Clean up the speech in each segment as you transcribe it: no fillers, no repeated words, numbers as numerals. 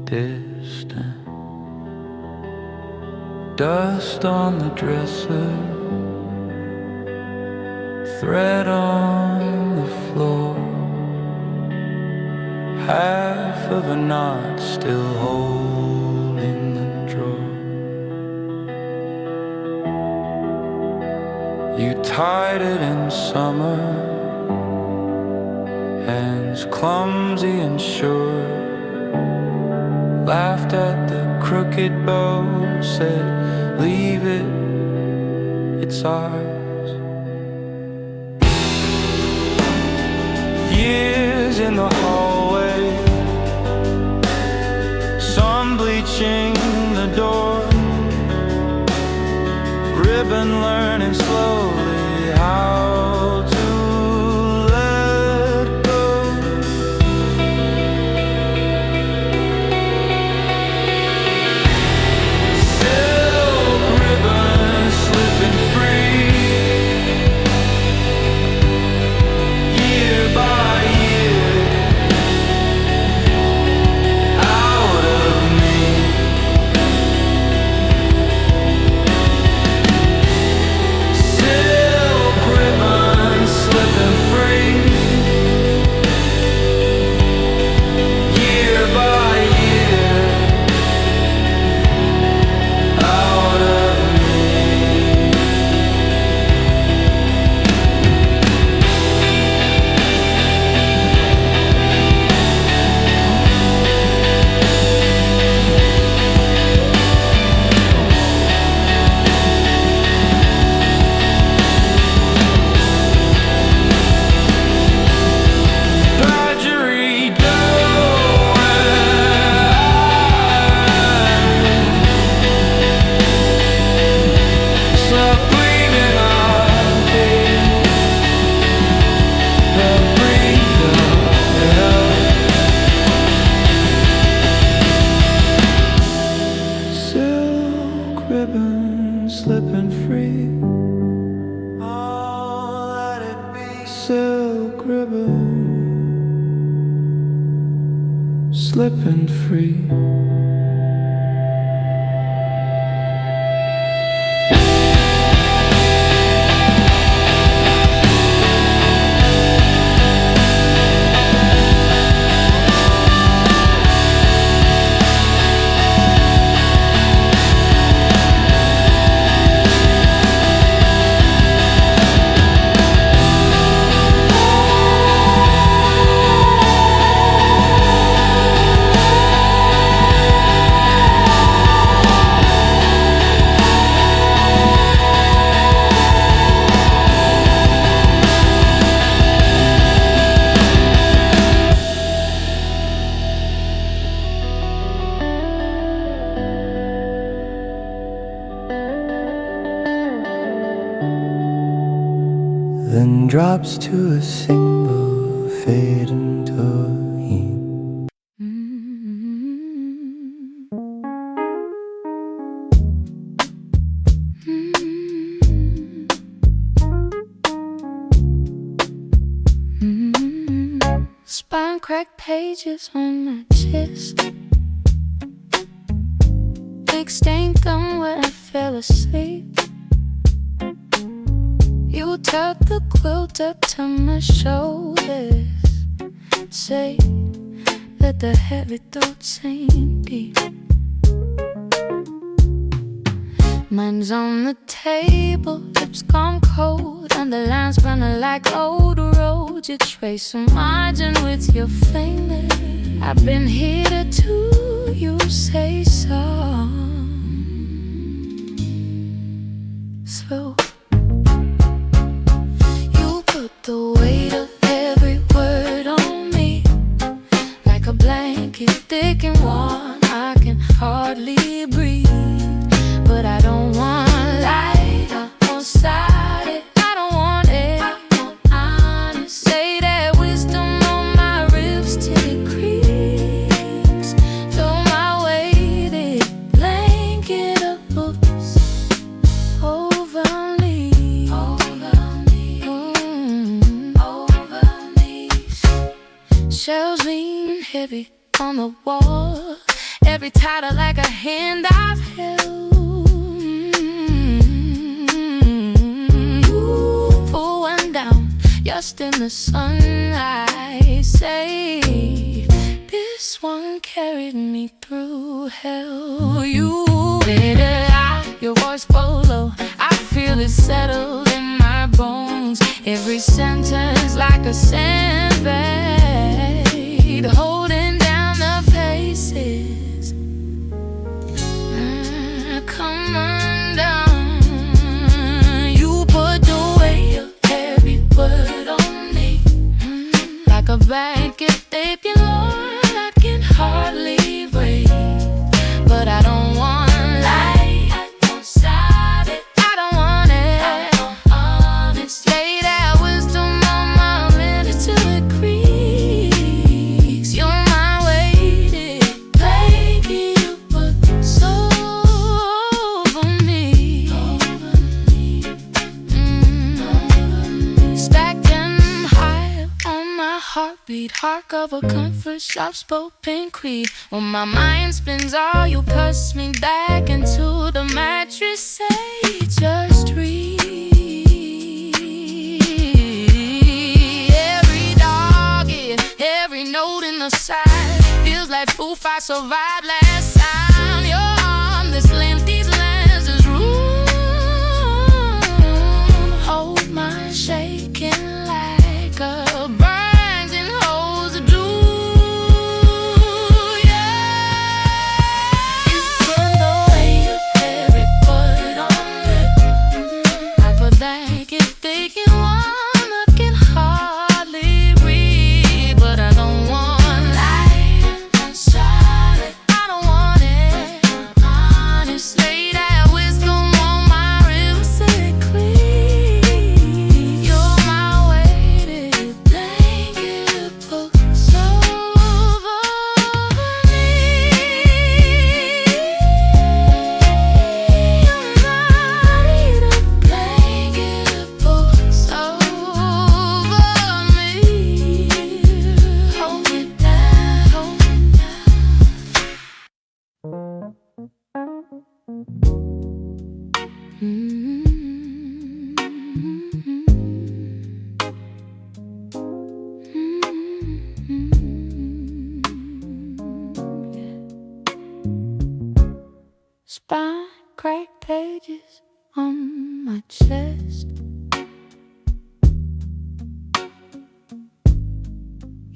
distant. Dust on the dresser, thread on the floor, half of a knot still holding the drawer. You tied it in summer, hands clumsy and sure, laughed at the crooked bow, said, leave it, it's ours. Years in the hallway, sun bleaching the door, ribbon learning slowly how to let go. Silk ribbon slipping free, year by year, out of me. Silk ribbon slipping free, year by year, out of me. Drudgery stop breathing on me, the breather. Silk ribbon slipping free, oh, let it be. Silk ribbon slipping free. Then drops to a single fade into heat. Spine cracked pages on my chest, big stained gum where I fell asleep. You tuck the quilt up to my shoulders, say that the heavy thoughts ain't deep. Mine's on the table, lips gone cold, underlines running like old roads. You trace a margin with your finger. I've been here too, you say so. Slow. You put the weight of every word on me, like a blanket thick and warm. I can hardly breathe, but I don't want light, I want sided. I don't want it, I want honest. Say that wisdom on my ribs till it creaks. Throw my weighted blanket of books over me, over me. Shelves lean heavy on the wall, every title like a hand I've held. Pull one down, just in the sunlight. Say, this one carried me through hell. You let it out, your voice go low. I feel it settled in my bones. Every sentence like a sandbag, holding down the faces. Come undone. You put the weight of every word on me, like a blanket deep in Lord, I can hardly breathe. But I don't want light, I don't solid, I don't want it, I don't honest. Lay that wisdom on my minute till it creaks. You're my weighted blanket, you put so over me. Stack them high on my heartbeat, hark of a comfort, sharp spoken creed. When my mind spins all, you press me back into the mattress. Say, just read. Every dog, every note in the side feels like proof I survived last time. Your arm, this limp, these lenses room. Hold my shaking like a burns and holds a dew. Yeah, you put the weight of every word on me. I put that get thick in one, I can hardly breathe. But I don't want light, I'm solid, I don't want it, honest. Lay that wisdom on my ribs, say it clean. You're my weighted blanket, books over me. You're my weighted blanket, books over me. Hold me down, hold me Spine cracked pages on my chest.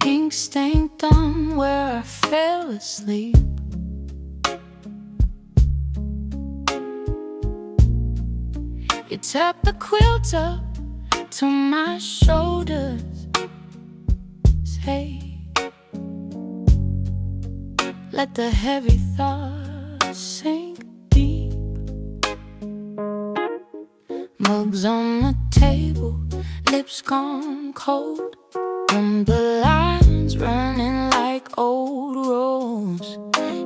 Ink stained thumb where I fell asleep. You tap the quilt up to my shoulders. Say, let the heavy thoughts sink deep. Mugs on the table, lips gone cold. Number lines running like old roads.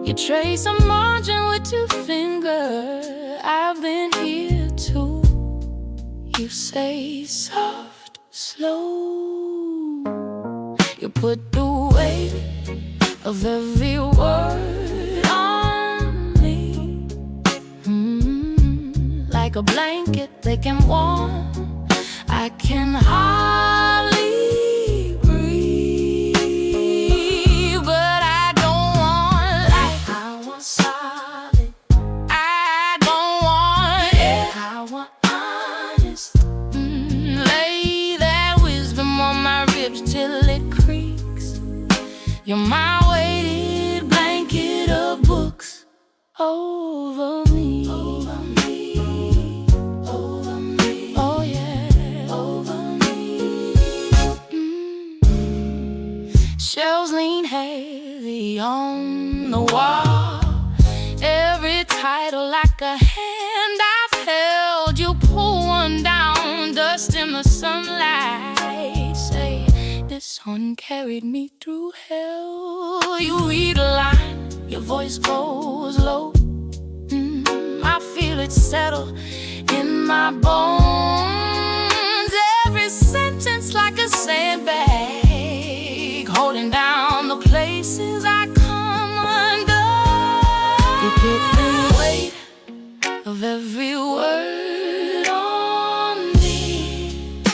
You trace a margin with 2 fingers. I've been here too. You say soft, slow. You put the weight of every word on me, like a blanket they can warm. I can hardly breathe. But I don't want light, I want solid. I don't want it, I want honest. Lay that wisdom on my ribs till it creaks. You're my weighted blanket of books over me. Over me, over me. Oh yeah, over me. Shelves lean heavy on the wall. Every title like a hand I've held. You pull one down, dust in the sunlight. Say, this one carried me through hell. You read a line, your voice goes low. I feel it settle in my bones. Every sentence like a sandbag, holding down the places I come undone. of every word on me.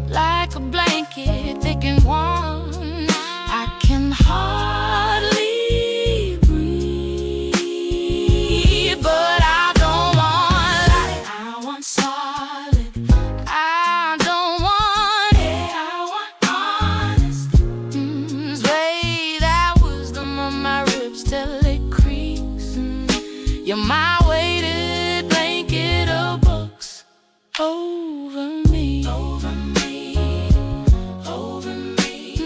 Like a blanket thick and warm, I can hardly breathe. But I don't want light, I want solid. I don't want it, I want honest. Lay that wisdom on my ribs till it creaks. You're my weighted blanket of books over me, over me, over me.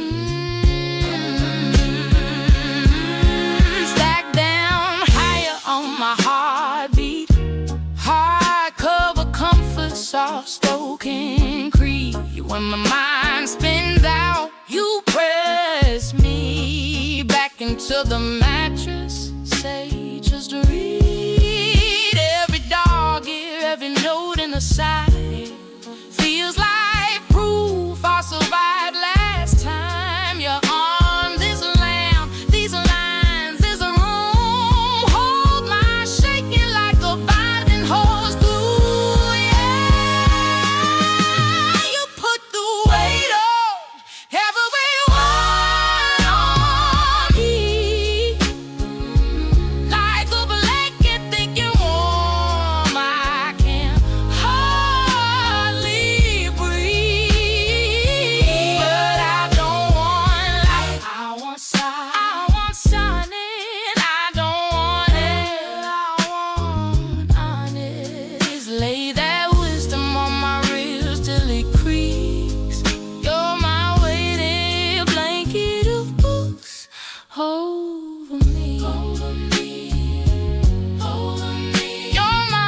Stack down higher on my heartbeat. Hardcover comfort, soft spoken creed. When my mind spins out, you press me back into the mattress. Say just read every dog ear, every note in the side. Feels like proof I survived last time. You're on this lamb, these lines, this room. Hold my shaking like a binding hose glue. Yeah, you put the weight on everyone on me. Like a blanket thick and warm, I can hardly breathe. But I don't want light, I want shine, I want shining. I don't want it, I want honest. Lay that wisdom on my ribs till it creaks. You're my weighted blanket of books over me, over me, over me. You're my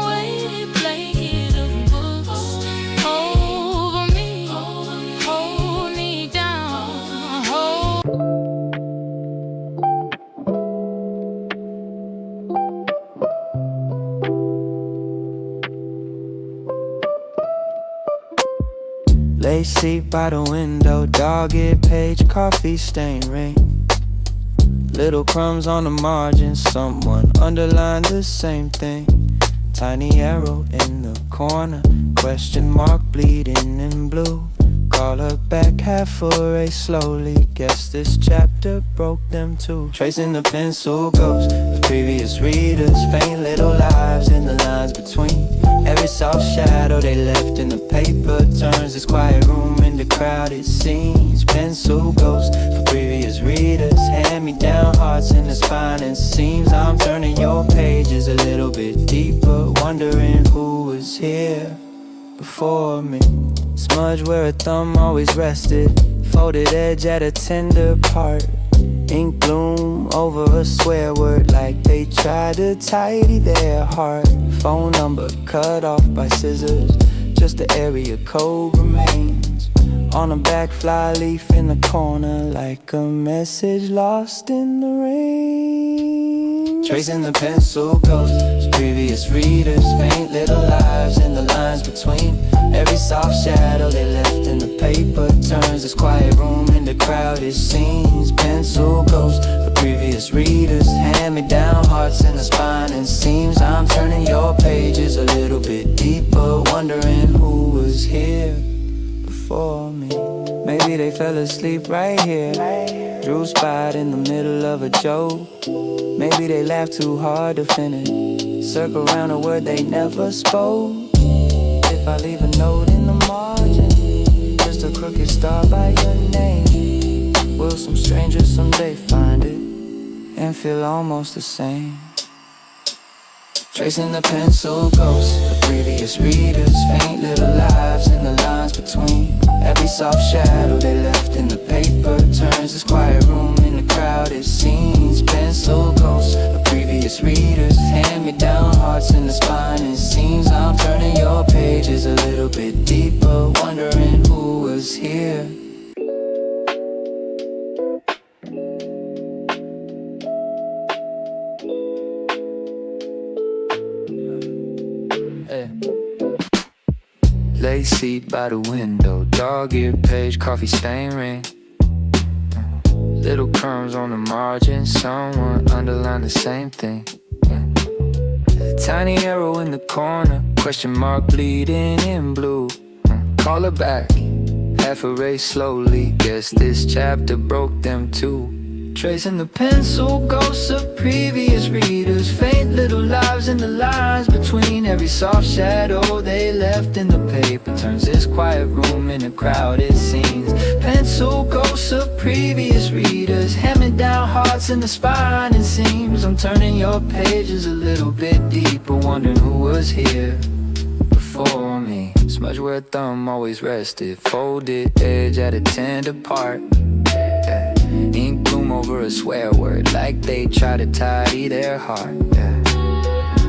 weighted blanket of books over me, hold me down, hold. Lay seat by the window, dog-eared page, coffee stain ring. Little crumbs on the margin, someone underlined the same thing. Tiny arrow in the corner, question mark bleeding in blue. Call her back, half a ray slowly. Guess this chapter broke them too. Tracing the pencil ghosts of previous readers, faint little lives in the lines between. Every soft shadow they left in the paper turns this quiet room into crowded scenes. Pencil ghosts for previous readers, hand-me-down hearts in the spine and seams. I'm turning your pages a little bit deeper, wondering who was here before me. Smudge where a thumb always rested, folded edge at a tender part. Ink bloom over a swear word like they tried to tidy their heart. Phone number cut off by scissors, just the area code remains. On a back fly leaf in the corner, like a message lost in the rain. Tracing the pencil ghosts, previous readers, faint little lives in the lines between. Every soft shadow they left in the paper turns this quiet room into crowded scenes. Pencil ghosts for previous readers, hand-me-down hearts in the spine and seams. I'm turning your pages a little bit deeper, wondering who was here before me. Maybe they fell asleep right here, drew spot in the middle of a joke. Maybe they laughed too hard to finish, circle around a word they never spoke. If I leave a note in the margin, just a crooked star by your name, will some stranger someday find it and feel almost the same? Tracing the pencil ghosts of previous readers, faint little lives in the lines between. Every soft shadow they left in the paper turns this quiet room into crowded scenes. Pencil ghosts of previous readers, hand-me-down hearts in the spine and seams. I'm turning your pages a little bit deeper, wondering who was here. Lay seat by the window, dog-eared page, coffee stain ring. Little crumbs on the margin, someone underlined the same thing. tiny arrow in the corner, question mark bleeding in blue. Call her back, half erased slowly. Guess this chapter broke them too. Tracing the pencil ghosts of previous readers, faint little lives in the lines between every soft shadow they left in the paper. Turns this quiet room into crowded scenes. Pencil ghosts of previous readers, hemming down hearts in the spine and seams. I'm turning your pages a little bit deeper, wondering who was here before me. Smudge where a thumb always rested, folded edge at a tender part. Ink bloom over a swear word, like they try to tidy their heart.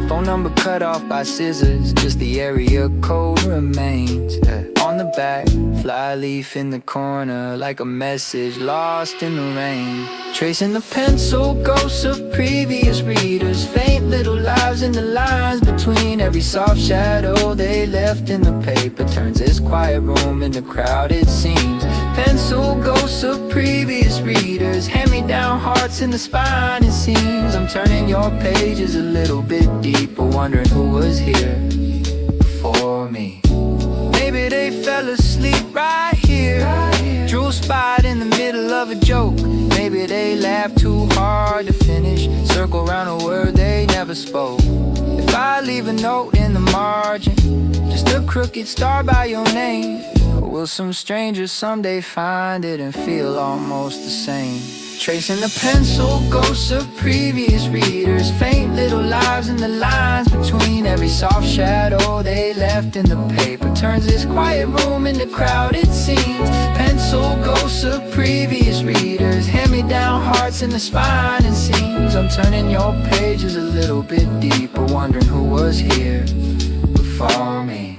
Phone number cut off by scissors, just the area code remains. On the back, fly leaf in the corner, like a message lost in the rain. Tracing the pencil ghosts of previous readers, faint little lives in the lines between every soft shadow they left in the paper. Turns this quiet room into crowded scenes. Pencil ghosts of previous readers, hand-me-down hearts in the spine and seams. I'm turning your pages a little bit deeper, wondering who was here before me. Maybe they fell asleep right here, drool spot in the middle of a joke. Maybe they laughed too hard to finish, circle around a word they never spoke. If I leave a note in the margin, just a crooked star by your name, or will some stranger someday find it and feel almost the same? Tracing the pencil ghosts of previous readers, faint little lives in the lines between every soft shadow they left in the paper. Turns this quiet room into crowded scenes. Pencil ghosts of previous readers, hand-me-down hearts in the spine and seams. I'm turning your pages a little bit deeper, wondering who was here before me.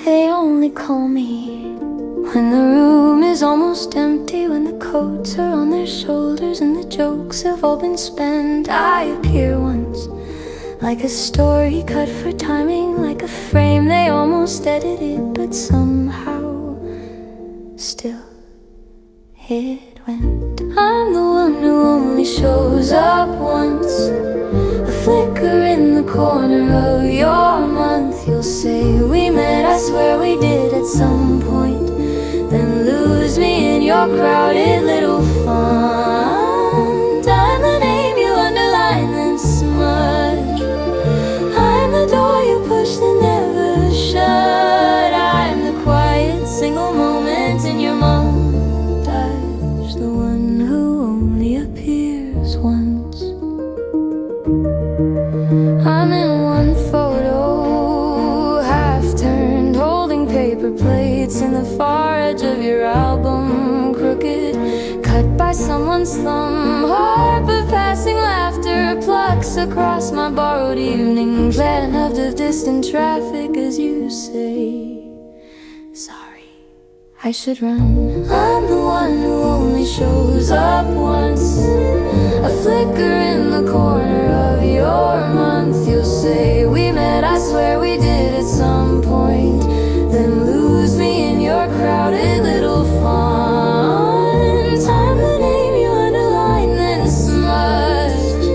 They only call me when the room is almost empty, when the coats are on their shoulders and the jokes have all been spent. I appear once, like a story cut for timing, like a frame they almost edited, but somehow still it went. I'm the one who only shows up once, a flicker in the corner of your month. You'll say we met, I swear we did at some point, then lose me in your crowded little font. I'm the name you underline then smudge, I'm the door you push that never shut. I'm the quiet single moment in your montage, the one who only appears once. I'm in one photo, half turned, holding paper plates in the far edge of your album, crooked, cut by someone's thumb. Harp of passing laughter plucks across my borrowed evening, glad enough of distant traffic as you say, sorry, I should run. I'm the one who only shows up once, a flicker in the corner of your month. You'll say we met, I swear we did at some point, then lose me in your crowded little font. I'm the name you underline then smudge,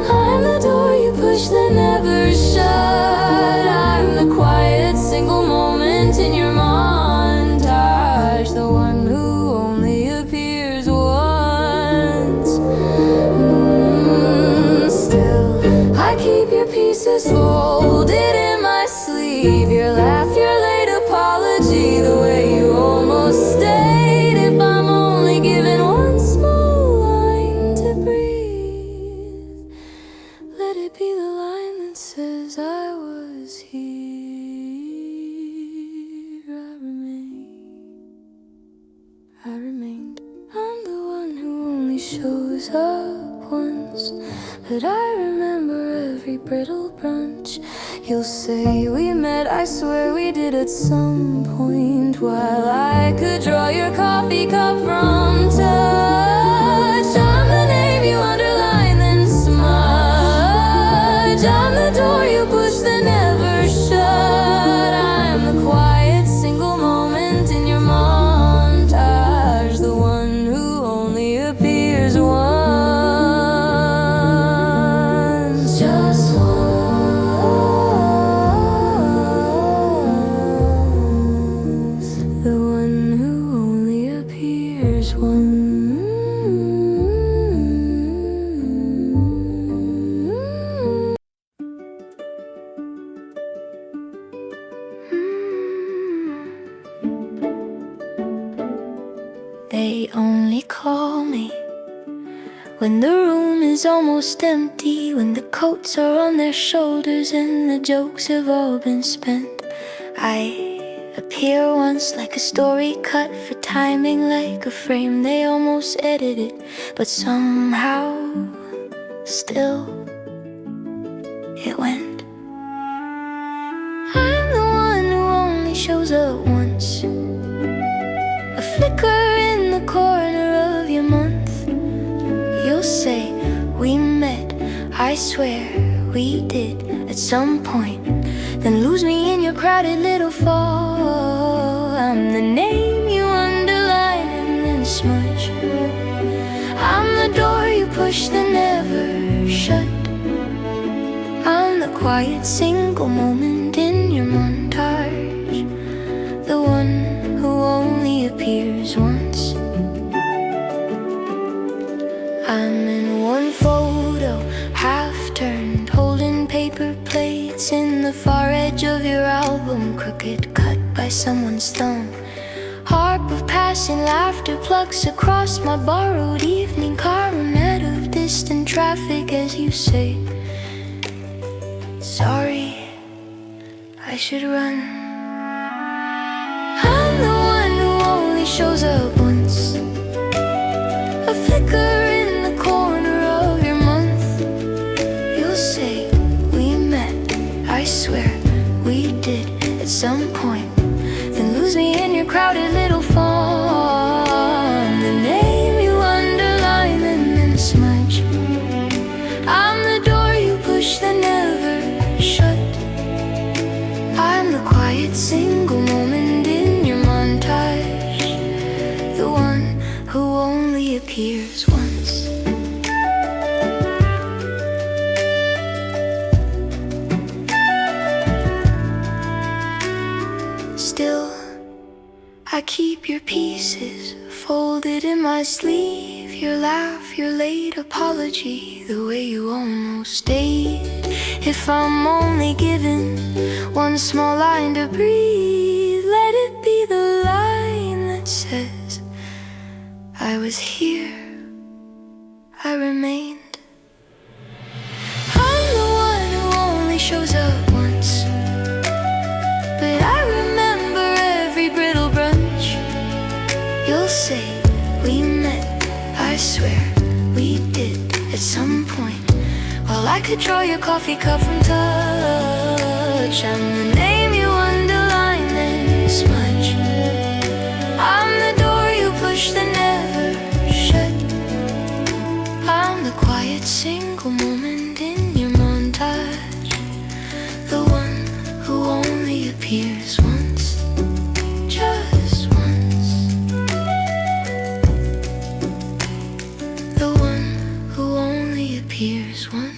I'm the door you push that never shut. I'm the quiet single moment in your montage, the one who only appears once. Still, I keep your pieces folded in my sleeve, your laugh, your late apology, the way you almost stayed. If I'm only given one small line to breathe, let it be the line that says I was here. I remained. I'm the one who only shows up once, but I remember every brittle brunch. You'll say we met, I swear we did at some point. While I could draw your coffee cup from touch, I'm the name you underline then smudge. I'm the door you push that never shut. I'm the quiet single moment in your montage, the one who only appears once, just once, the one who only appears once. They only call me when the room is almost empty, when the coats are on their shoulders and the jokes have all been spent. I appear once like a story cut for timing, like a frame they almost edited, but somehow still it went. I'm the one who only shows up once, a flicker in the corner of your month. You'll say we met, I swear we did at some point, then lose me in your crowded little fall. I'm the name you underline and then smudge. I'm the door you push that never shut. I'm the quiet single moment in your montage, the one who only appears once. I'm in one photo, half turned, holding paper plates in the far edge of your album, crooked cut by someone's thumb. Harp of passing laughter plucks across my borrowed evening coronet of distant traffic as you say, sorry, I should run. I'm the one who only shows up once, a flicker in the corner of your month. You'll say we met, I swear we did at some point, then lose me in your crowded little farm. The name you underline and then smudge. I'm the door you push that never shut. I'm the quiet single moment in your montage, the one who only appears once. Still, I keep your pieces folded in my sleeve, your laugh, your late apology, the way you almost stayed. If I'm only given one small line to breathe, let it be the line that says I was here, I remained. I'm the one who only shows up once, but I remember every brittle brunch. You'll say we met, I swear we did at some point. While I could draw your coffee cup from touch, I'm the name you underline then smudge. I'm the door you push that never shut. I'm the quiet single moment in your montage, the one who only appears once, just once, the one who only appears once.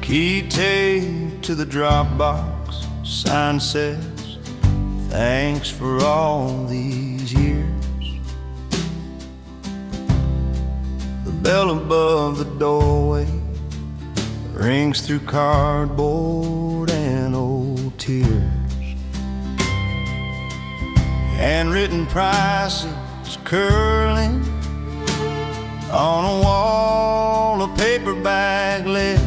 Key tape to the Dropbox, sign says, thanks for all these years. The bell above the doorway rings through cardboard and old tears. Handwritten prices curling On a wall of paperback lips,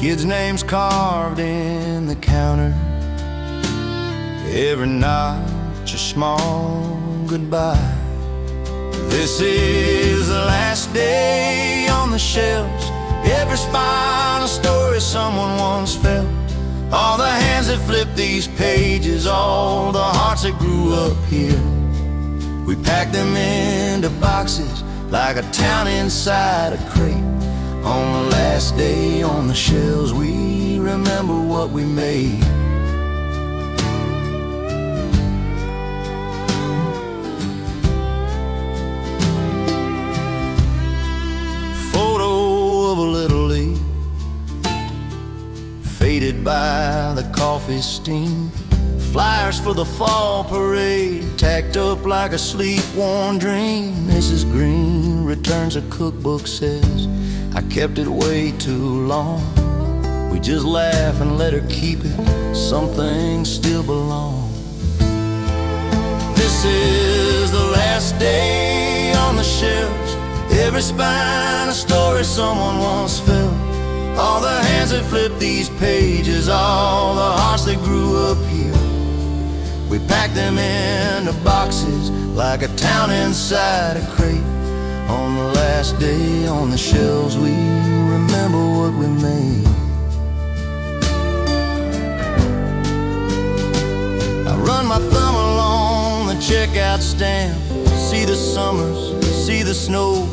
kids' names carved in the counter. Every notch a small goodbye. This is the last day on the shelves. Every spine a story someone once felt. All the hands that flipped these pages, all the hearts that grew up here. We packed them into boxes like a town inside a crate. On the last day on the shelves, we remember what we made. Photo of a little leaf, faded by the coffee steam. Flyers for the fall parade, tacked up like a sleep-worn dream. Mrs. Green returns a cookbook, says I kept it way too long. We just laugh and let her keep it. Some things still belong. This is the last day on the shelves. Every spine a story someone once felt. All the hands that flipped these pages, all the hearts that grew up here. We packed them into boxes like a town inside a crate. On the last day on the shelves, we remember what we made. I run my thumb along the checkout stand, see the summers, see the snow,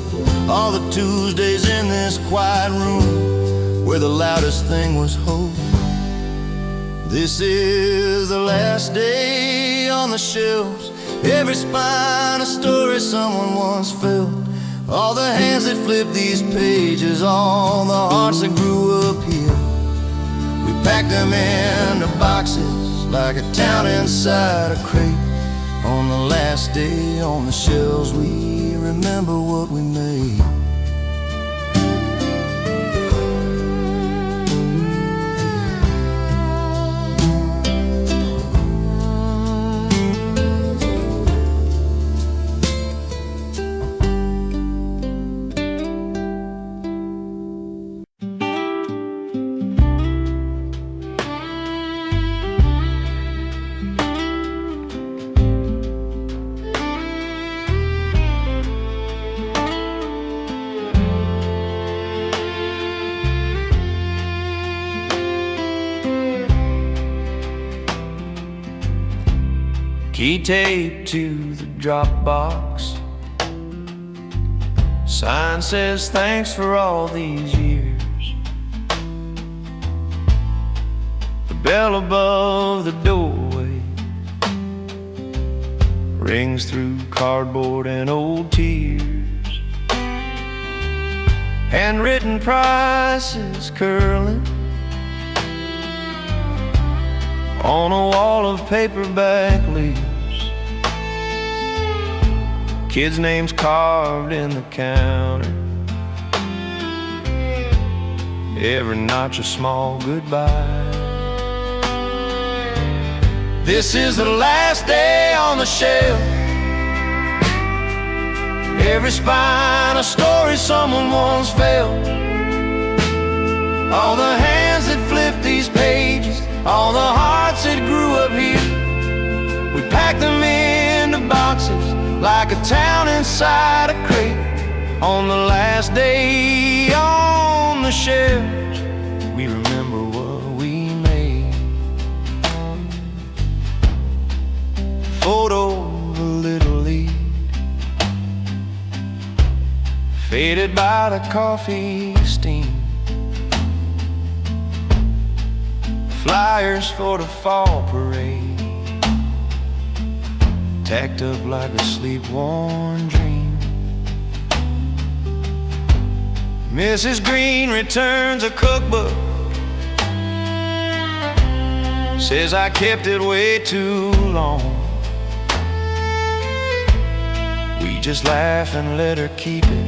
all the Tuesdays in this quiet room where the loudest thing was hope. This is the last day on the shelves. Every spine a story someone once felt. All the hands that flipped these pages, all the hearts that grew up here. We packed them into boxes like a town inside a crate. On the last day on the shelves, we remember what we made. Key tape to the drop box. Sign says thanks for all these years. The bell above the doorway rings through cardboard and old tears. Handwritten prices curling on a wall of paperback leaves. Kids' names carved in the counter. Every notch a small goodbye. This is the last day on the shelf. Every spine a story someone once felt. All the hands that flipped these pages, all the hearts that grew up here. We packed them into boxes like a town inside a crate. On the last day on the shelves, we remember what we made. Photo of a little leaf, faded by the coffee steam. Flyers for the fall parade, tacked up like a sleep-worn dream. Mrs. Green returns a cookbook, says I kept it way too long. We just laugh and let her keep it.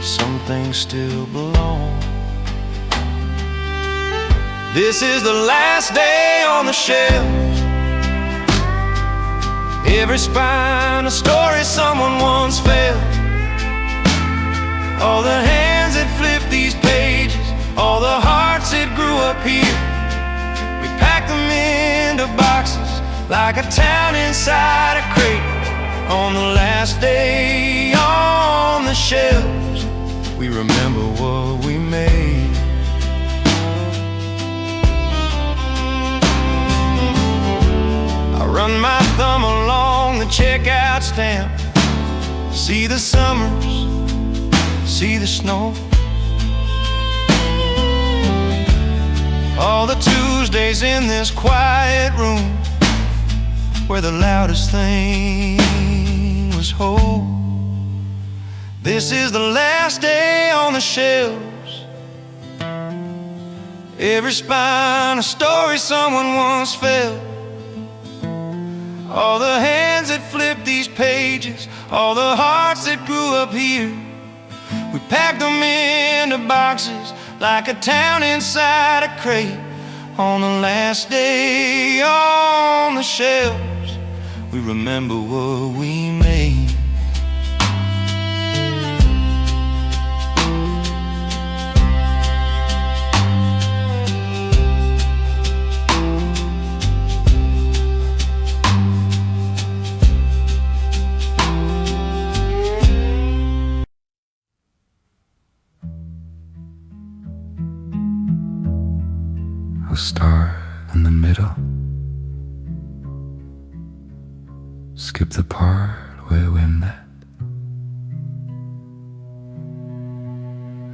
Some things still belong. This is the last day on the shelf. Every spine a story someone once felt. All the hands that flipped these pages, all the hearts that grew up here. We packed them into boxes like a town inside a crate. On the last day on the shelves, we remember what we made. I run my thumb along the checkout stamp, see the summers, see the snow. All the Tuesdays in this quiet room where the loudest thing was ho. This is the last day on the shelves. Every spine a story someone once felt. All the hands that flipped these pages, all the hearts that grew up here. We packed them into boxes like a town inside a crate. On the last day on the shelves, we remember what we made. A star in the middle. Skip the part where we met.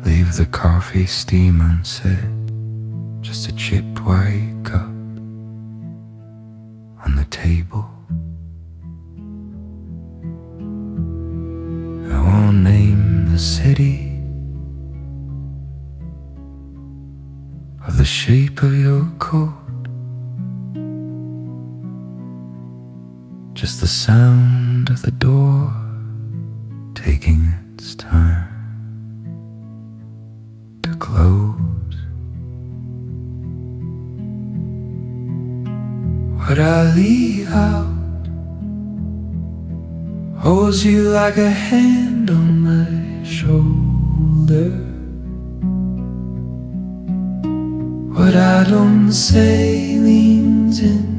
Leave the coffee steam unset. Just a chipped white cup on the table. I won't name the city or the shape of your coat. Just the sound of the door taking its time to close. What I leave out holds you like a hand on my shoulder. What I don't say leans in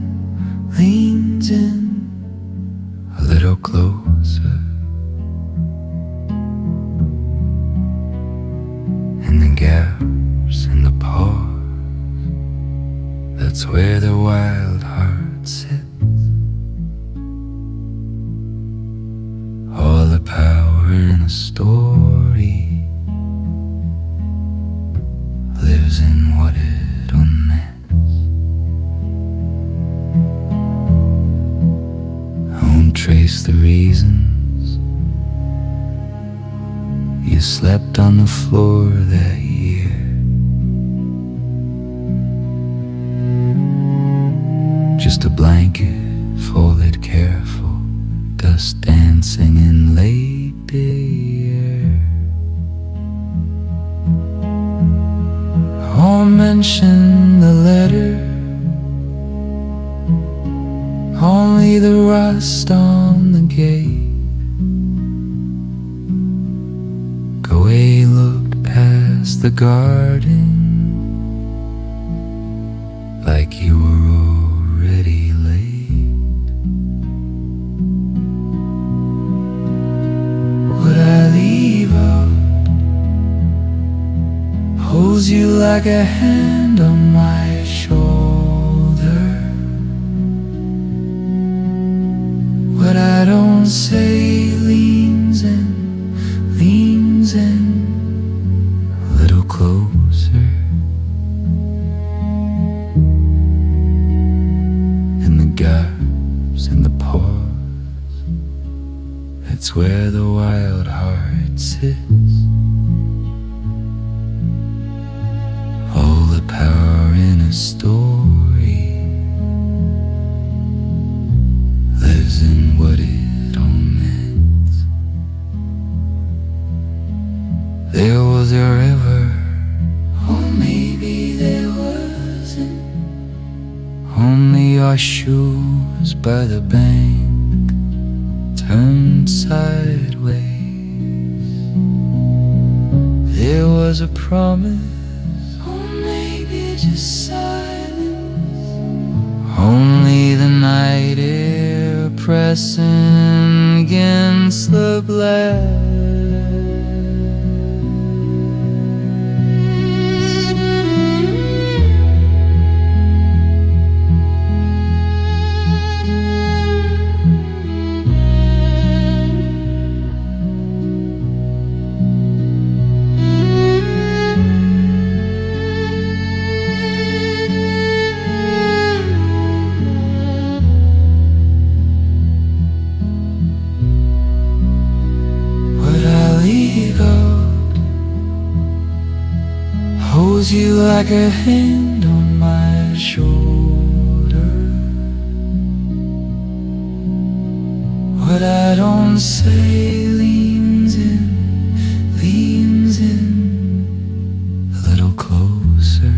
a little closer. In the gaps, in the pause, that's where the wild heart sits. All the power in a story lives in what it omits. I won't trace the reasons you slept on the floor that year. Just a blanket folded careful, dust dancing in late air. I'll mention the letter, only the rust on the gate. Away looked past the garden like you were already late. What I leave out holds you like a hand on my shoulder. What I don't say leans in a little closer. In the gaps, in the pause, that's where the wild heart sits. All the power in a story lives in what it omits. There was a river, or maybe there wasn't. Only your shoes by the bank. turned sideways. There was a promise, or maybe just silence. Only the night air pressing against the blast. Holds you like a hand on my shoulder. What I don't say leans in a little closer.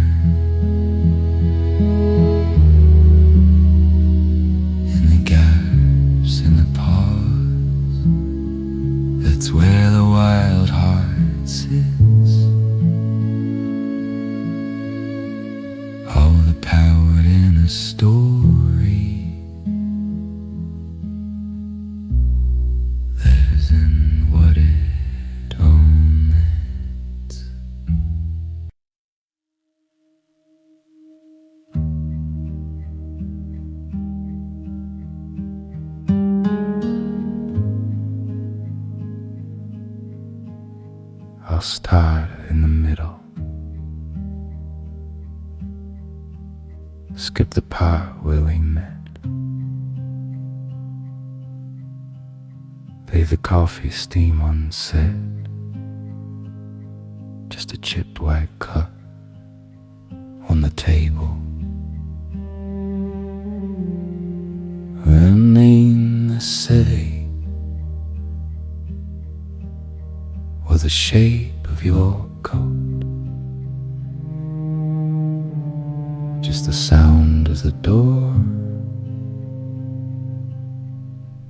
In the gaps, in the pause, that's where the wild heart sits. Story lives in what it omits. I'll start in the middle. Skip the part where we met. Leave the coffee steam unset. Just a chipped white cup on the table. Remain the city or the shape of your coat. Just the sound of the door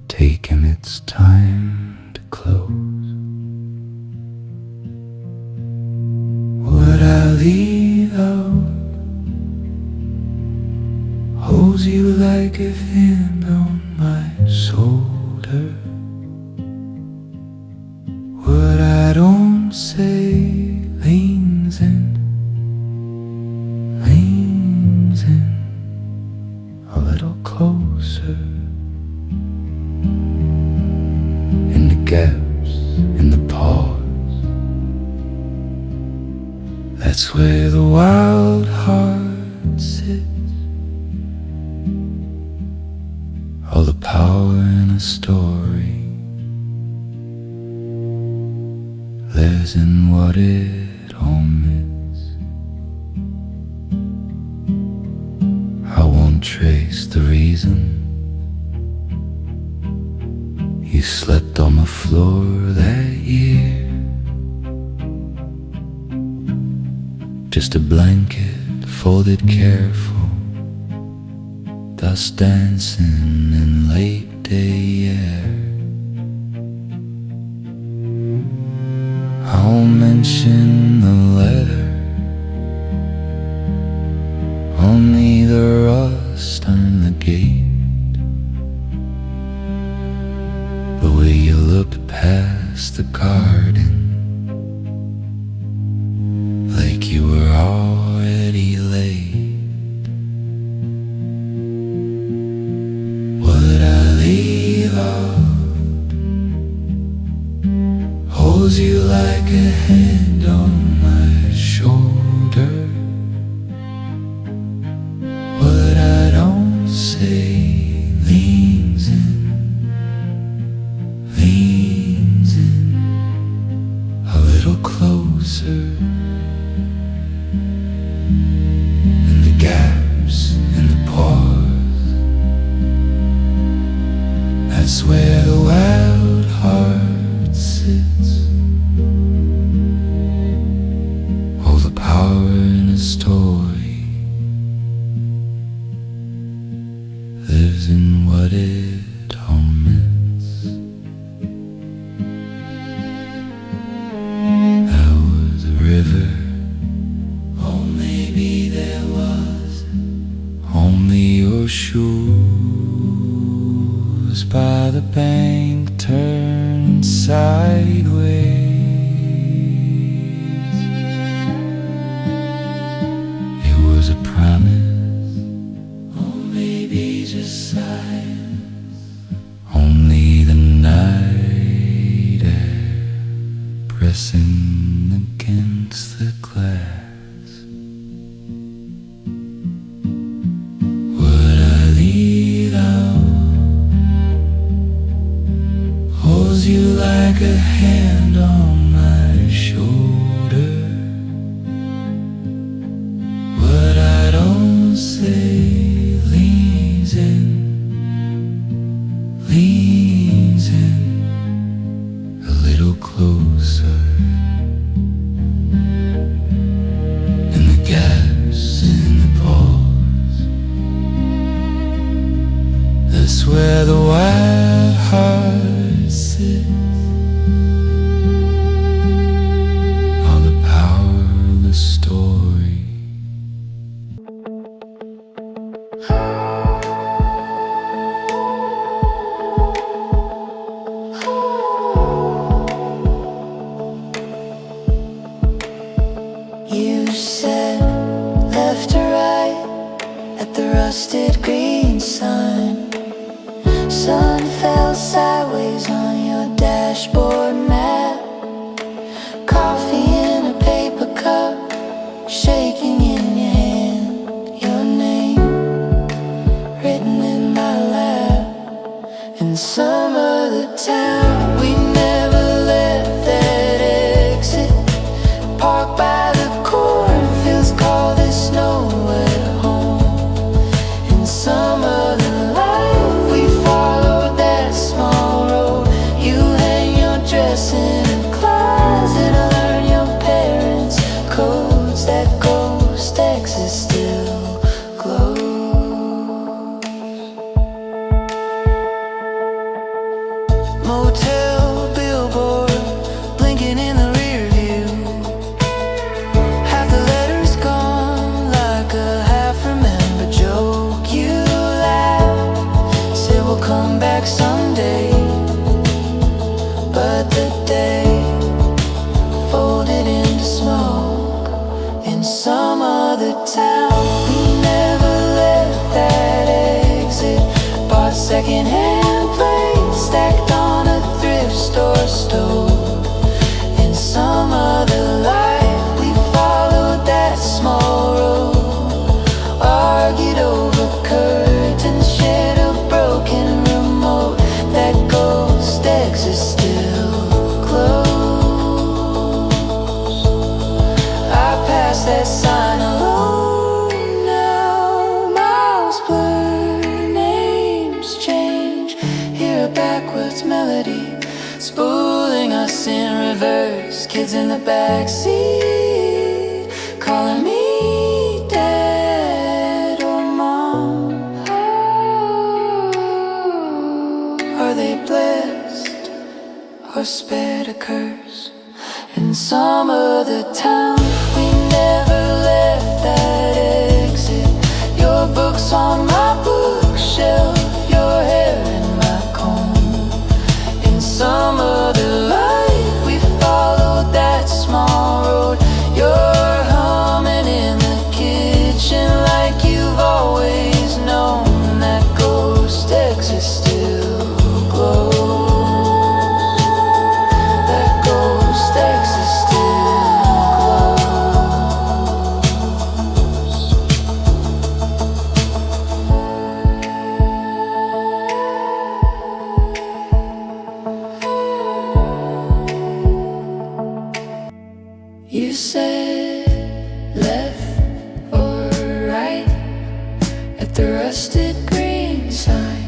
taking its time to close. What I leave out holds you like a hand on my shoulder. What I don't say leans in a little closer. In the gaps, in the pause, that's where the wild heart sits. All the power in a story lives in what it omits. I won't trace the reason you slept on the floor that year. Just a blanket folded careful, dust dancing in late day air. I'll mention the letter on either rust on the gate, the way you looked past the garden like you were already late. What I leave out holds you like a hand on my shoulder. What I don't say leans in a little closer. In the gaps, in the pause, that's where the wild heart sits. All the power in a story lives in what it omits. Close by the bank, turned sideways. It was a promise, or maybe just silence. Only the night air pressing against the glass. Would I leave out? Holds you like a hand on my shoulder. What I don't say leans in a little closer. And the gaps in the pause, that's where the wild heart sits. All the power of the story. You said left or right at the rusted green sign. Sun fell sideways on your dashboard map. Coffee in a paper cup, shaking in your hand. Your name written in my lap. In some other town, we never left that exit. Parked by the cornfields, call this nowhere home. In some other life, we followed that small road. You hang your dress in a closet, learn your parents' codes. That ghost exit still glows. Motel billboard blinking in the rear view. Half the letters gone, like a half-remembered joke. You laughed, said we'll come back someday. But the day folded into smoke. In some other town, we never left that exit. Bought secondhand plates stacked on a thrift store stove. In some other life, we followed that small road. Argued over curtains, shared a broken remote. That ghost exit still glows. I passed that sign alone now. Miles blur, names change. Hear a backwards melody spooling us in reverse. Kids in the backseat calling me dad or mom. Are they blessed or spared a curse? In some other town, we never left that exit. Your books on my bookshelf, your hair in my comb. In some other life, we followed that small road. You're humming in the kitchen like you've always known. That ghost exit still glows. That ghost exit still glows. You said left or right at the rusted green sign.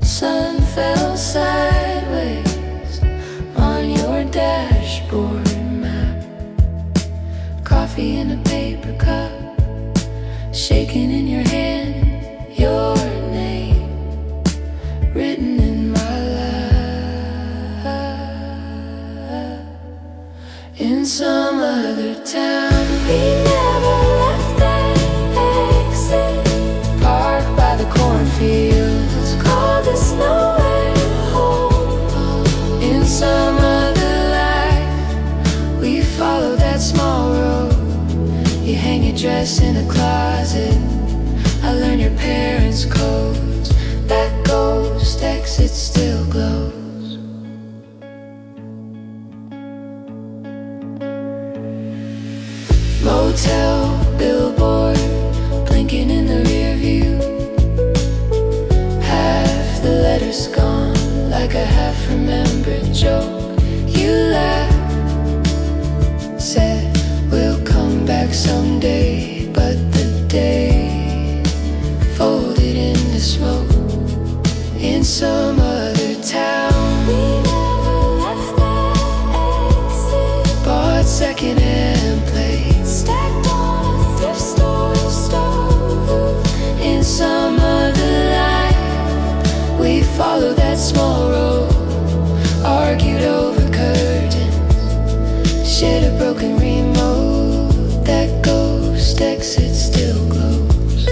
Sun fell sideways on your dashboard map. Coffee in a paper cup, shaking in your hand. Your name written in my lap. In some other town, we never left that exit. Parked by dress in a closet. I learned your parents' codes. That ghost exit still glows. Motel billboard blinking in the rear view. Half the letters gone, like a half-remembered joke. You laughed, said we'll come back someday, but the day folded into smoke in some other town. We never left that exit. Bought second-hand plates, stacked on a thrift store stove. In some other life, we followed that small road, argued over curtains, shared a broken remote. That ghost exit still glows.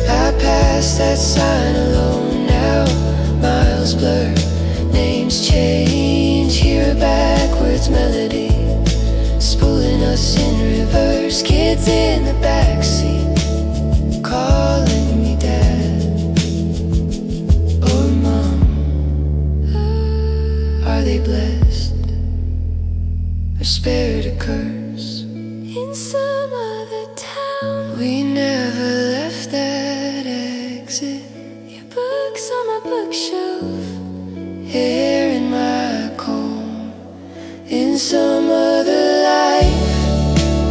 I passed that sign alone now, miles blur, names change, hear a backwards melody spooling us in reverse. Kids in the backseat calling me dad or mom. Are they blessed or spared a curse? In some other town, we never left that exit. Your books on my bookshelf, hair in my comb. In some other life,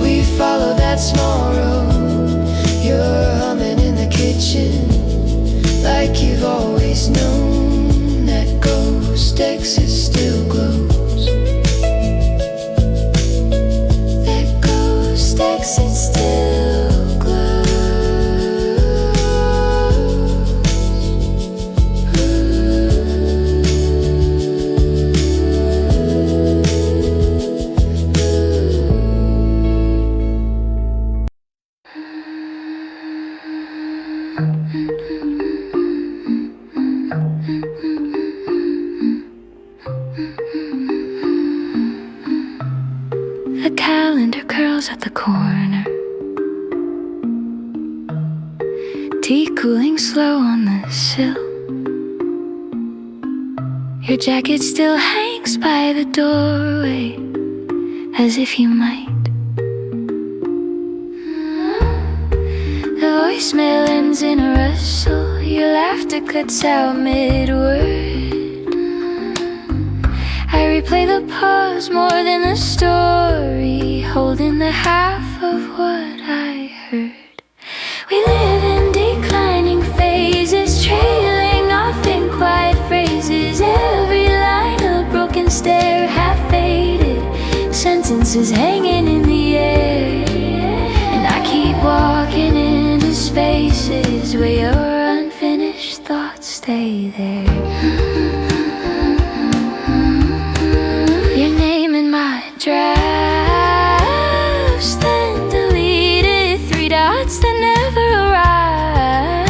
we follow that small road. You're humming in the kitchen, like you've always known. That ghost exit still glows. That ghost exit still glows. The calendar curls at the corner, tea cooling slow on the sill. Your jacket still hangs by the doorway, as if you might. The voicemail ends in a rustle, your laughter cuts out mid-word. I replay the pause more than the story, holding the half of what I heard. We live in declining phases, trailing off in quiet phrases. Every line a broken stare, half faded, sentences hanging in the air. And I keep walking into spaces where your unfinished thoughts stay there. Your name in my drafts, then deleted, 3 dots that never arrive.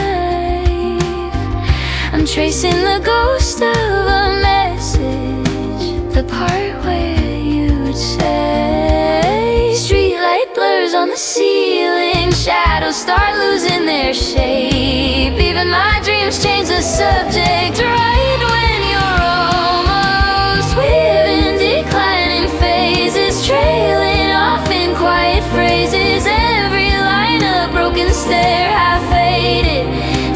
I'm tracing the ghost of a message, the part where you'd say, streetlight blurs on the ceiling, shadows start losing their shape. Even my dreams change the subject right when you're almost with in declining phases, trailing off in quiet phrases. Every line a broken stare, half faded,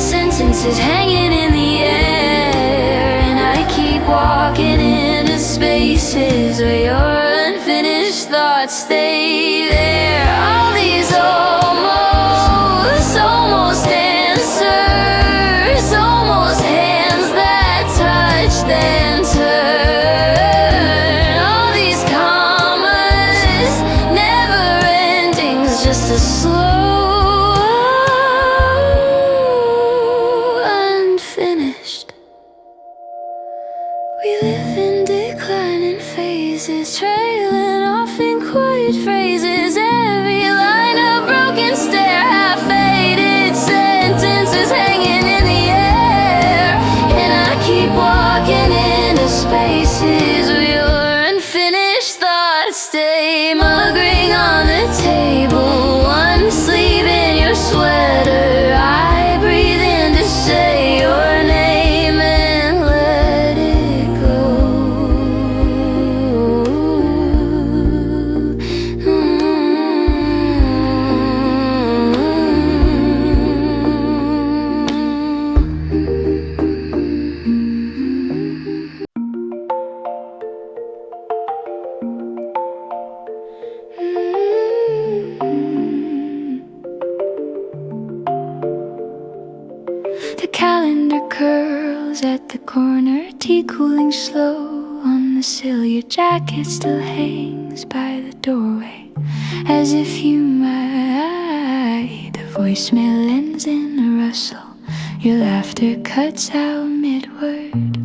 sentences hanging in the air. And I keep walking into spaces where your unfinished thoughts stay there. All these almost answers, almost hands that touch then turn. All these commas, never endings, just a slow unfinished. We live in declining phases, trailing off in quiet phrases. Every line a broken stare, half faded, sentences hanging in the air. tea cooling slow on the sill. Your jacket still hangs by the doorway, as if you might. The voicemail ends in a rustle. Your laughter cuts out mid-word.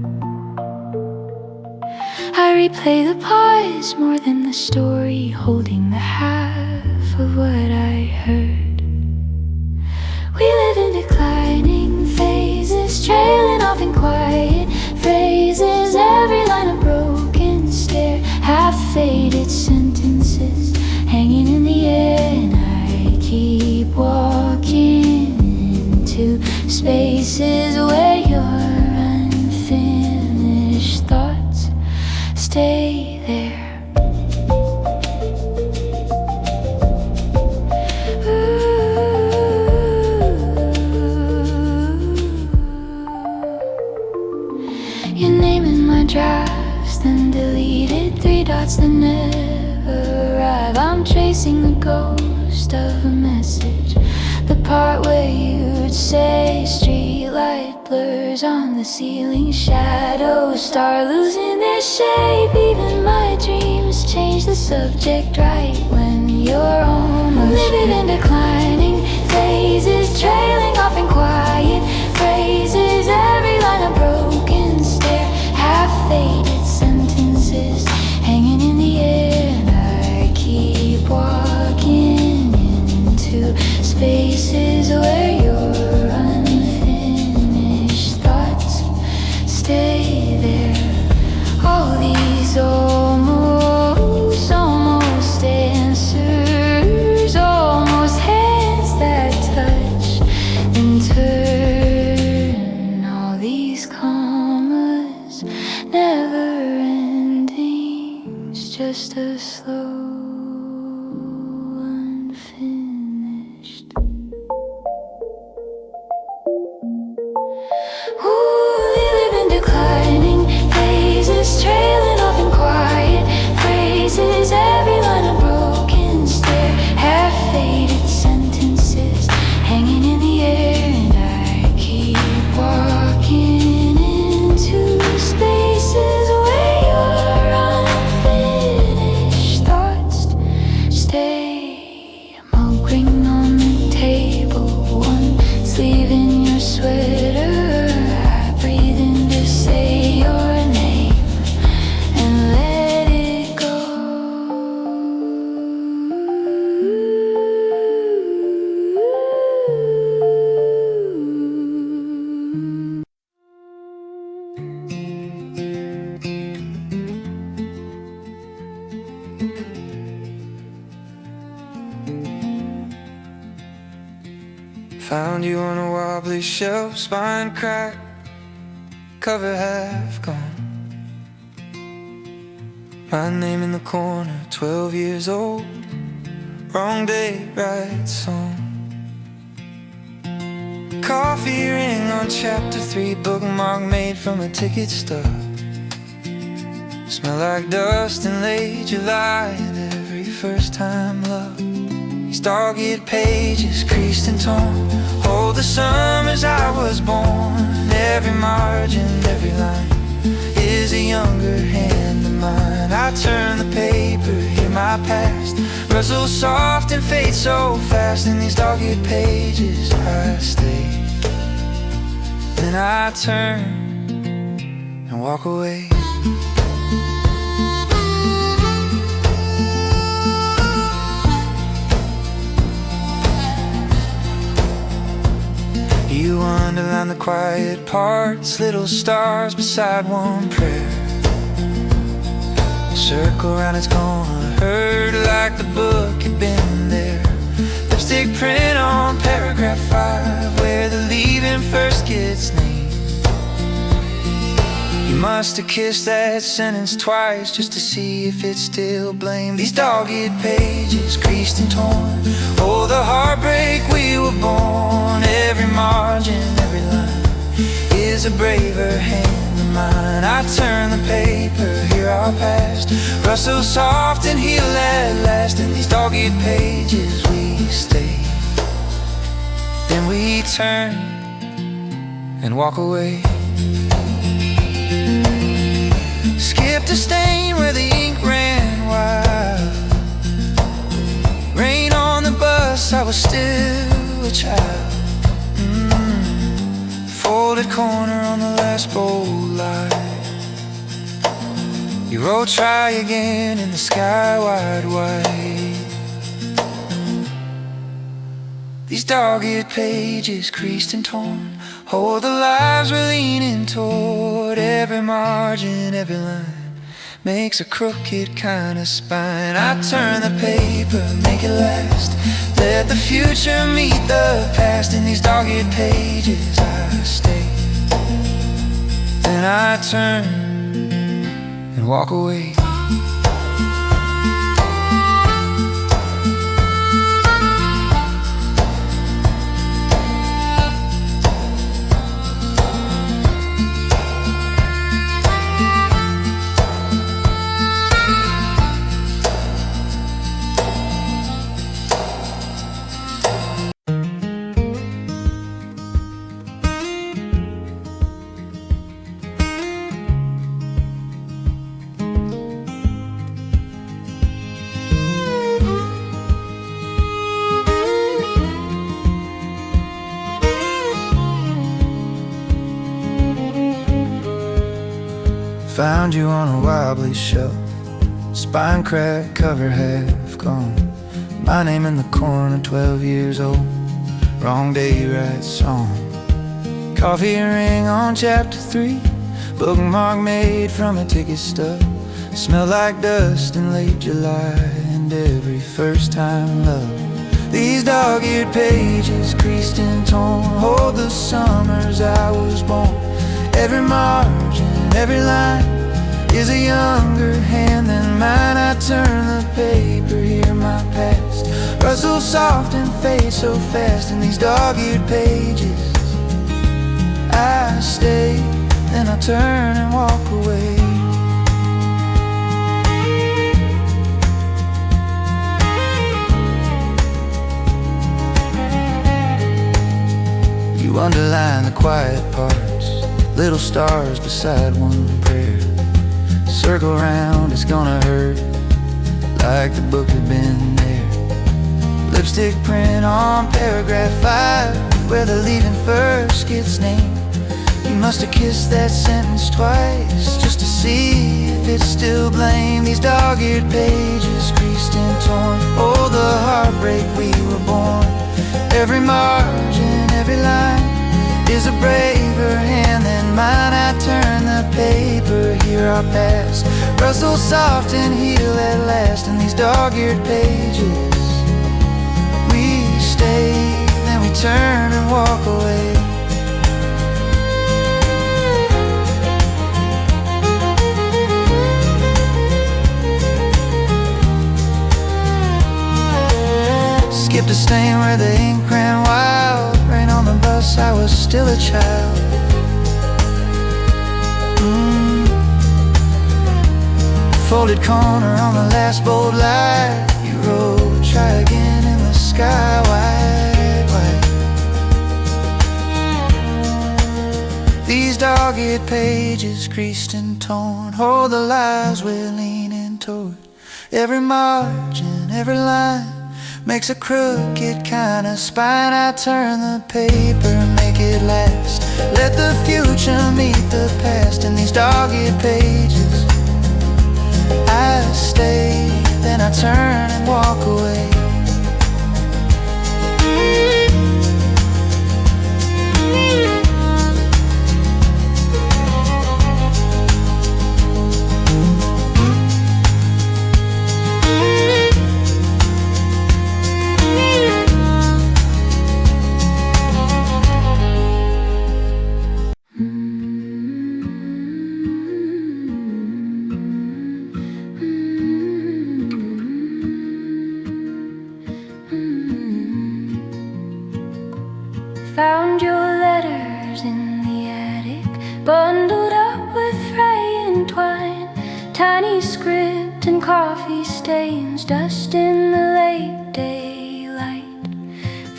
I replay the pause more than the story, holding the half of what I heard. We live in declining phases, trailing off in quiet phrases. Every line a broken stare, half-faded sentences hanging in the air. And I keep walking into spaces where your unfinished thoughts stay there. Your name in my drafts, then deleted. 3 dots that never arrive. I'm tracing the ghost of a message, the part where you'd say streetlight blurs on the ceiling. Shadows start losing their shape. Even my dreams change the subject right when you're almost living in declining phases, trailing off in quiet phrases. Every line a broken stare, half-faded sentences hanging in the air. And I keep walking into spaces where your unfinished thoughts stay there. All these almost answers, almost hands that touch and turn. All these commas, never endings, just a slow unfinished. Ooh, we live in declining phases, trailing off in quiet phrases. Every line a broken stare, half-faded sentences hanging in the air. And I keep walking into spaces where your unfinished thoughts stay. Mokering on the table, one sleeve in your sweater. I breathe in to say your name and let it go. Found you on a wobbly shelf, spine cracked, cover half gone. My name in the corner, 12 years old. Wrong day, right song. Coffee ring on chapter 3, bookmark made from a ticket stub. Smell like dust in late July and every first time love. These dog-eared pages, creased and torn, hold the summers I was born. Every margin, every line is a younger hand of mine. I turn the paper, hear my past rustle soft and fade so fast. In these dog-eared pages I stay. Then I turn and walk away. You underline the quiet parts, little stars beside one prayer. Circle around, it's gonna hurt like the book had been there. Lipstick print on paragraph 5, where the leaving first gets named. You must have kissed that sentence twice just to see if it's still blamed. These dog-eared pages, creased and torn, oh, the heartbreak we were born. Every margin, every line is a braver hand than mine. I turn the paper, hear our past rustle soft and heal at last. In these dog-eared pages we stay. Then we turn and walk away. a child. Folded corner on the last bold light. You wrote try again in the sky wide white. These dog-eared pages, creased and torn, hold the lives we're leaning toward. Every margin, every line makes a crooked kind of spine. I turn the paper, make it last. Let the future meet the past. In these dog-eared pages I stay. Then I turn and walk away. Found you on a wobbly shelf, spine cracked, cover half gone. My name in the corner, 12 years old. Wrong day, right song. Coffee ring on chapter 3. Bookmark made from a ticket stub. Smell like dust in late July, and every first time love. These dog-eared pages, creased and torn, hold the summers I was born. Every margin, every line is a younger hand than mine. I turn the paper, hear my past rustle soft and fade so fast. In these dog-eared pages I stay, then I turn and walk away. You underline the quiet parts, little stars beside one prayer. Circle round, it's gonna hurt, like the book had been there. Lipstick print on paragraph 5, where the leaving first gets named. You must have kissed that sentence twice, just to see if it's still blame. These dog-eared pages, creased and torn, oh, the heartbreak we were born. Every margin, every line is a braver hand than mine. I turn the paper, hear our past rustle soft and heal at last. In these dog-eared pages we stay, then we turn and walk away. Skipped a stain where the ink ran wild. Rain on the bus, I was still a child. Folded corner on the last bold light. You wrote try again in the sky wide white. These dog-eared pages, creased and torn, hold the lives we're leaning toward. Every margin, every line makes a crooked kind of spine. I turn the paper, make it last. Let the future meet the past. In these dog-eared pages I stay, then I turn and walk away. Found your letters in the attic, bundled up with fraying twine. Tiny script and coffee stains, dust in the late daylight.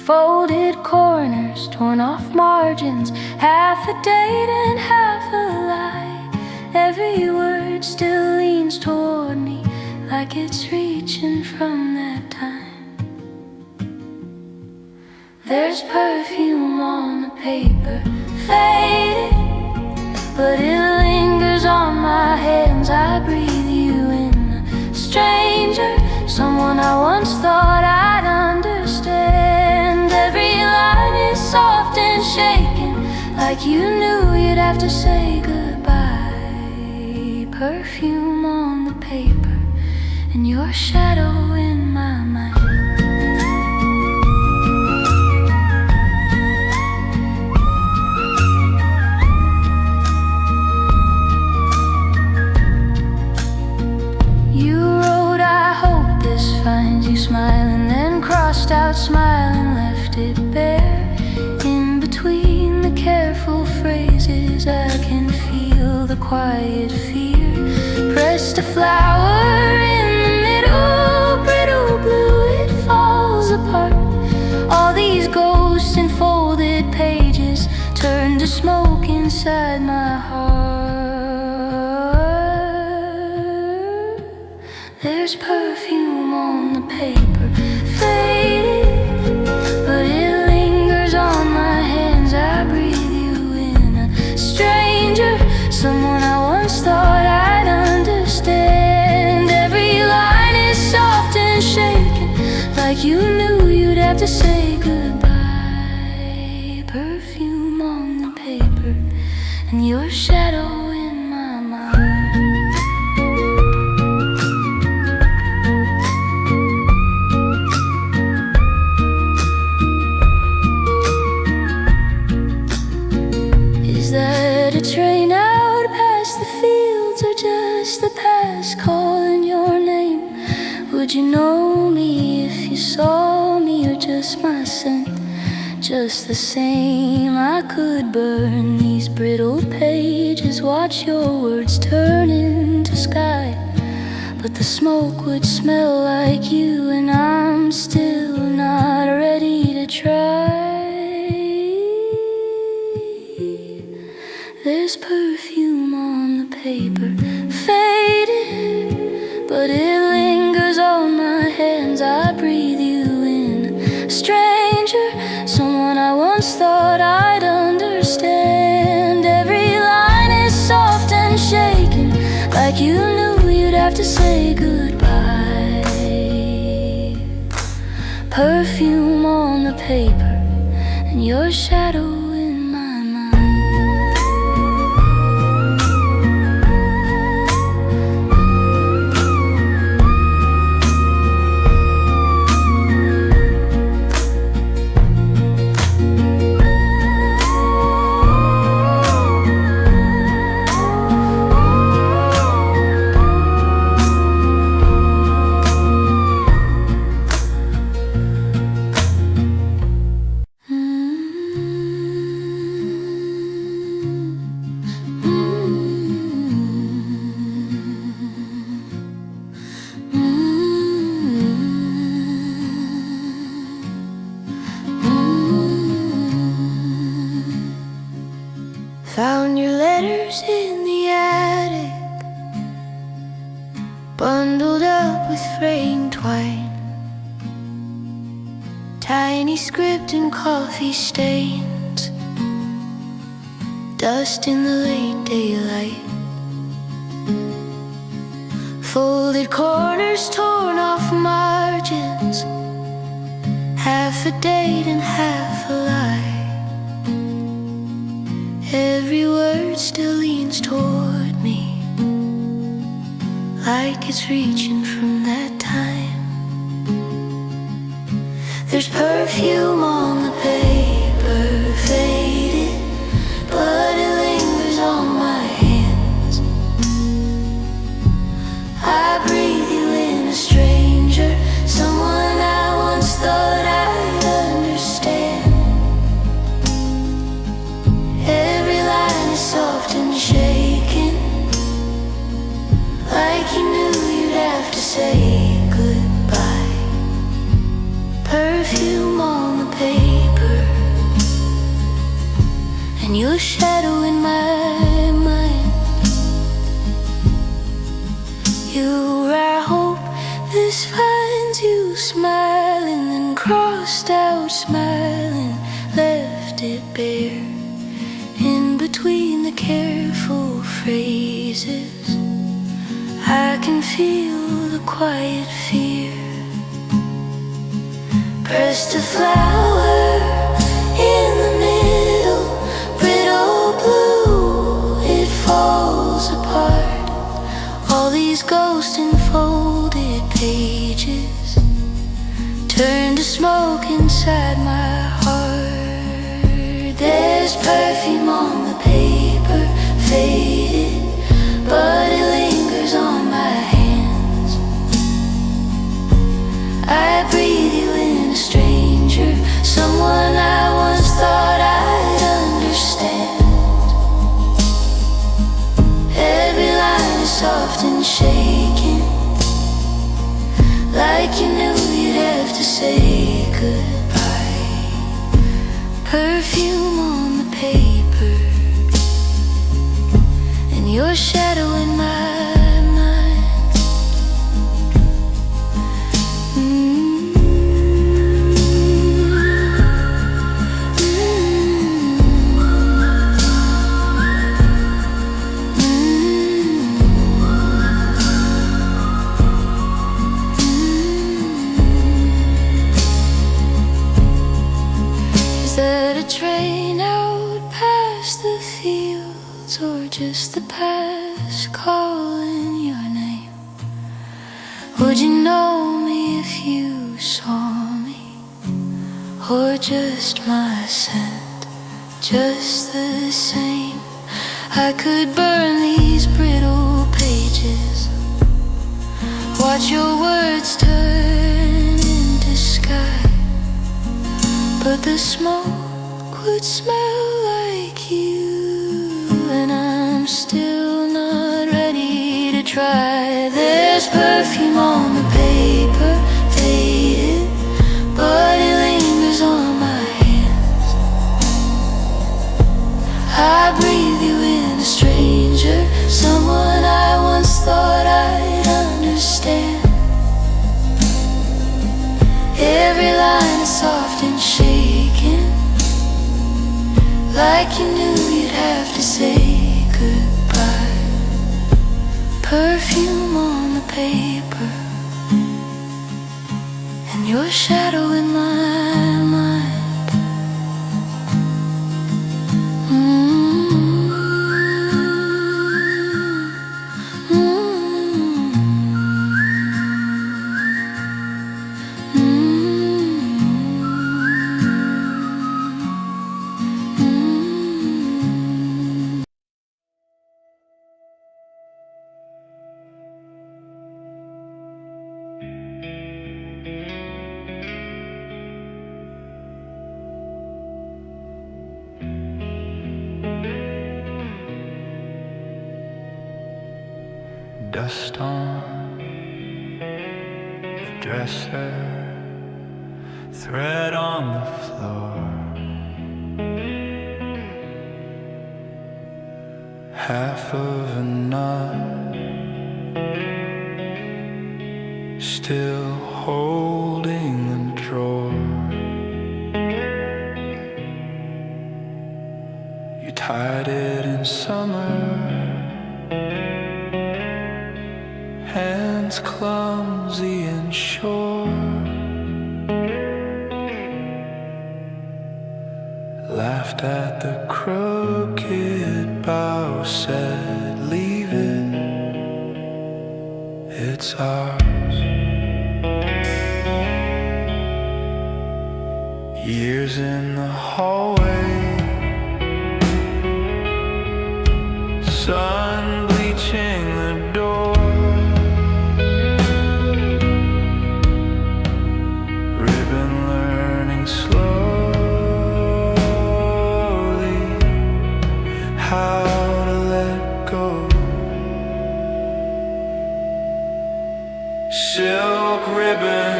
Folded corners, torn off margins, half a date and half a lie. Every word still leans toward me, like it's reaching from that time. There's perfume on the paper, faded, but it lingers on my hands. I breathe you in, a stranger, someone I once thought I'd understand. Every line is soft and shaken, like you knew you'd have to say goodbye. Perfume on the paper, and your shadow in my mind. Smiling, then crossed out smile and left it bare. In between the careful phrases, I can feel the quiet fear. Pressed a flower in the middle, brittle blue, it falls apart. All these ghosts in folded pages turn to smoke inside my heart. There's perfume on the paper, faded, but it lingers on my hands. I breathe you in, a stranger, someone I once thought I'd understand. Every line is soft and shaken, like you knew you'd have to say goodbye. Perfume on the paper, and your shadow in my mind. A train out past the fields, or just the past calling your name? Would you know me if you saw me, or just my scent? Just the same, I could burn these brittle pages, watch your words turn into sky. But the smoke would smell like you, and I'm still not ready to try. There's perfume on the paper, faded, but it lingers on my hands. I breathe you in, a stranger, someone I once thought I'd understand. Every line is soft and shaken, like you knew you'd have to say goodbye. Perfume on the paper, and your shadow. Found your letters in the attic, bundled up with fraying twine. Tiny script and coffee stains, dust in the late daylight. Folded corners, torn off margins, half a date and half a lie. Every word still leans toward me, like it's reaching from that time. There's perfume on the paper, faded, but it lingers on my hands. I breathe you in, a stranger, someone I once thought I'd understand. Every line is soft and shaken, like you knew you'd have to say goodbye. Perfume on the paper, and your shadow in my mind. You, I hope this finds you smiling, then crossed out smiling. despair. In between the careful phrases, I can feel the quiet fear. Pressed a flower in the middle, brittle blue, it falls apart. All these ghost enfolded pages turn to smoke inside my heart. There's perfume on the paper, faded, but it lingers on my hands. I breathe you in, a stranger, someone I once thought I'd understand. Every line is soft and shaking, like you knew you'd have to say goodbye. Perfume on the paper, and your shadow in my just the past calling your name. Would you know me if you saw me, or just my scent, just the same? I could burn these brittle pages, watch your words turn into sky, but the smoke would smell like you, and I'm still not ready to try. There's perfume on the paper, faded, but it lingers on my hands. I breathe you in, a stranger, someone I once thought I'd understand. Every line is soft and shaking, like you knew you'd have to say goodbye. Perfume on the paper, and your shadow in my mind. Dust on the dresser, thread on the floor, half of a knot still holding the drawer. You tied it in summer, hands clumsy and sure, laughed at the crooked bow, said leave it, it's ours. Years in the hallway, sun bleaching the door, how to let go. Silk ribbon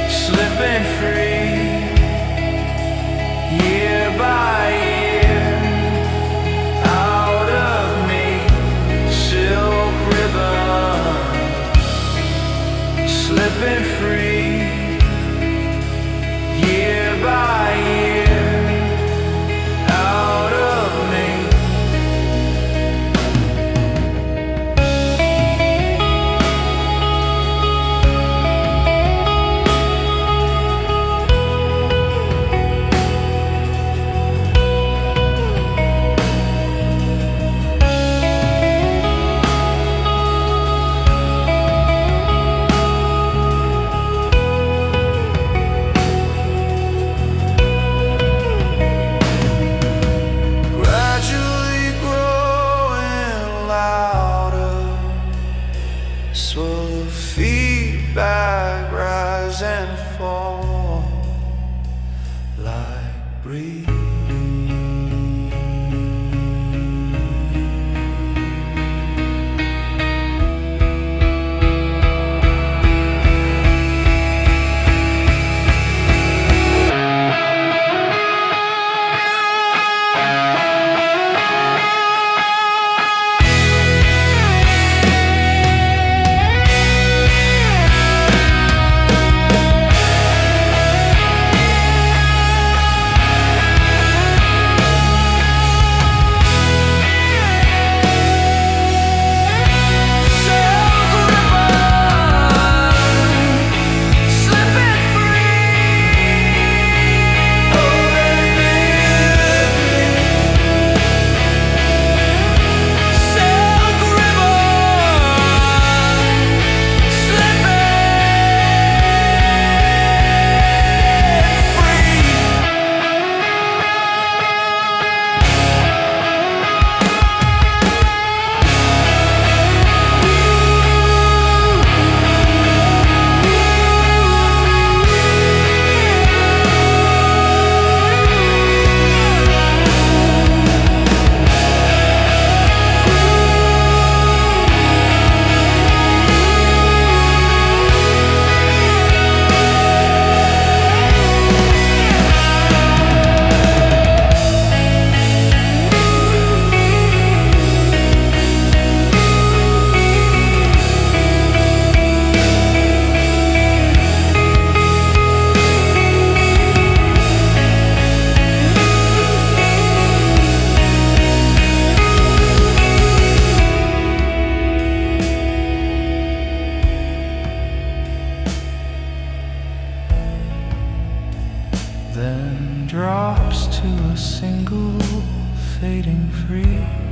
slipping free, year by year, out of me. Silk ribbon slipping free, year by year. then drops to a single fading free.